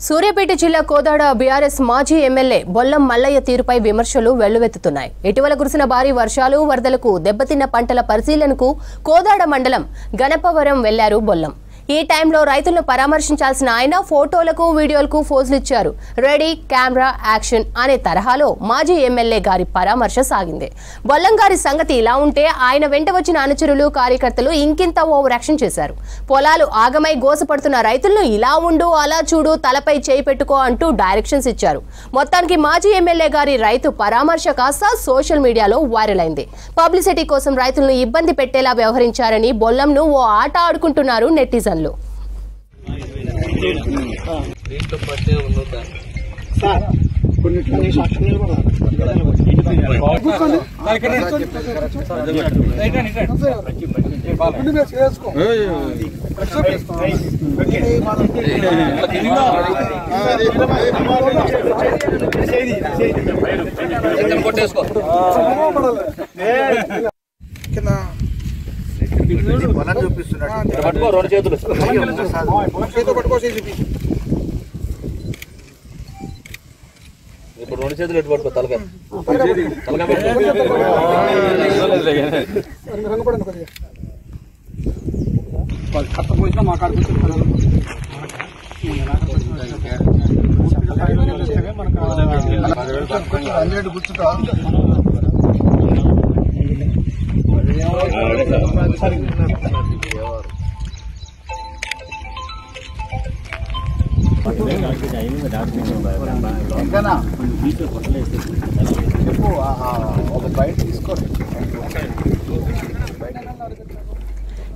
సూర్యాపేట జిల్లా కోదాడ బీఆర్ఎస్ మాజీ ఎమ్మెల్యే బొల్లం మల్లయ్య తీరుపై విమర్శలు వెల్లువెత్తుతున్నాయి. ఇటీవల కురిసిన భారీ వర్షాలు, వరదలకు దెబ్బతిన్న పంటల పరిశీలనకు కోదాడ మండలం గణపవరం వెళ్లారు బొల్లం. ఈ టైంలో రైతులను పరామర్శించాల్సిన ఆయన ఫోటోలకు, వీడియోలకు ఫోజులు ఇచ్చారు. రెడీ, కెమెరా, యాక్షన్ అనే తరహాలో మాజీ ఎమ్మెల్యే గారి పరామర్శ సాగింది. బొల్లం గారి సంగతి ఇలా ఉంటే ఆయన వెంట వచ్చిన అనుచరులు, కార్యకర్తలు ఇంకింత ఓవర్ యాక్షన్ చేశారు. పొలాలు ఆగమై గోసపడుతున్న రైతులను ఇలా ఉండు, అలా చూడు, తలపై చేయి పెట్టుకో అంటూ డైరెక్షన్స్ ఇచ్చారు. మొత్తానికి మాజీ ఎమ్మెల్యే గారి రైతు పరామర్శ కాస్త సోషల్ మీడియాలో వైరల్ అయింది. పబ్లిసిటీ కోసం రైతులను ఇబ్బంది పెట్టేలా వ్యవహరించారని బొల్లంను ఓ ఆట ఆడుకుంటున్నారు నెటిజన్లు. ఇప్పుడు రెండు చేతులు ఎటు పట్టుకో తలకాయ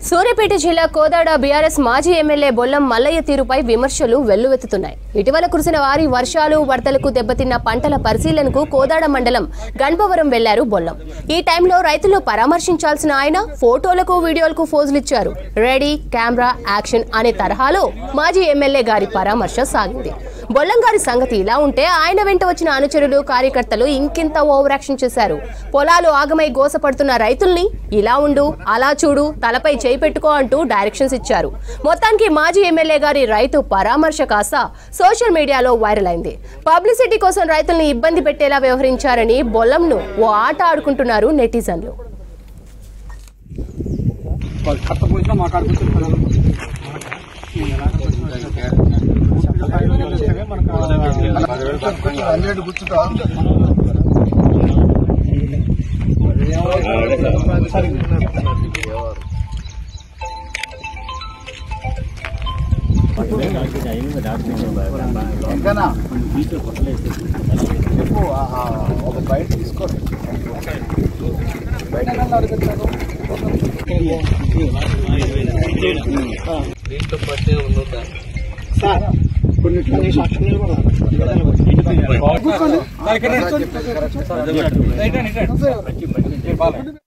సూర్యాపేట జిల్లా కోదాడ బీఆర్ఎస్ మాజీ ఎమ్మెల్యే బొల్లం మల్లయ్య తీరుపై విమర్శలు వెల్లువెత్తుతున్నాయి. ఇటీవల కురిసిన భారీ వర్షాలు, వరదలకు దెబ్బతిన్న పంటల పరిశీలనకు కోదాడ మండలం గణపవరం వెళ్లారు బొల్లం. ఈ టైంలో రైతులను పరామర్శించాల్సిన ఆయన ఫోటోలకు, వీడియోలకు ఫోజులు ఇచ్చారు. రెడీ, కెమెరా, యాక్షన్ అనే తరహాలో మాజీ ఎమ్మెల్యే గారి పరామర్శ సాగింది. బొల్లం గారి సంగతి ఇలా ఉంటే ఆయన వెంట వచ్చిన అనుచరులు, కార్యకర్తలు ఇంకింత ఓవర్ యాక్షన్ చేశారు. పొలాలు ఆగమై గోసపడుతున్న రైతుల్ని ఇలా ఉండు, అలా చూడు, తలపై చేయి పెట్టుకో అంటూ డైరెక్షన్స్ ఇచ్చారు. మొత్తానికి మాజీ ఎమ్మెల్యే గారి రైతు పరామర్శ కాస్త సోషల్ మీడియాలో వైరల్ అయింది. పబ్లిసిటీ కోసం రైతుల్ని ఇబ్బంది పెట్టేలా వ్యవహరించారని బొల్లంను ఓ ఆట ఆడుకుంటున్నారు నెటిజన్లు. దీంట్లో పట్టే ఉందా కొన్ని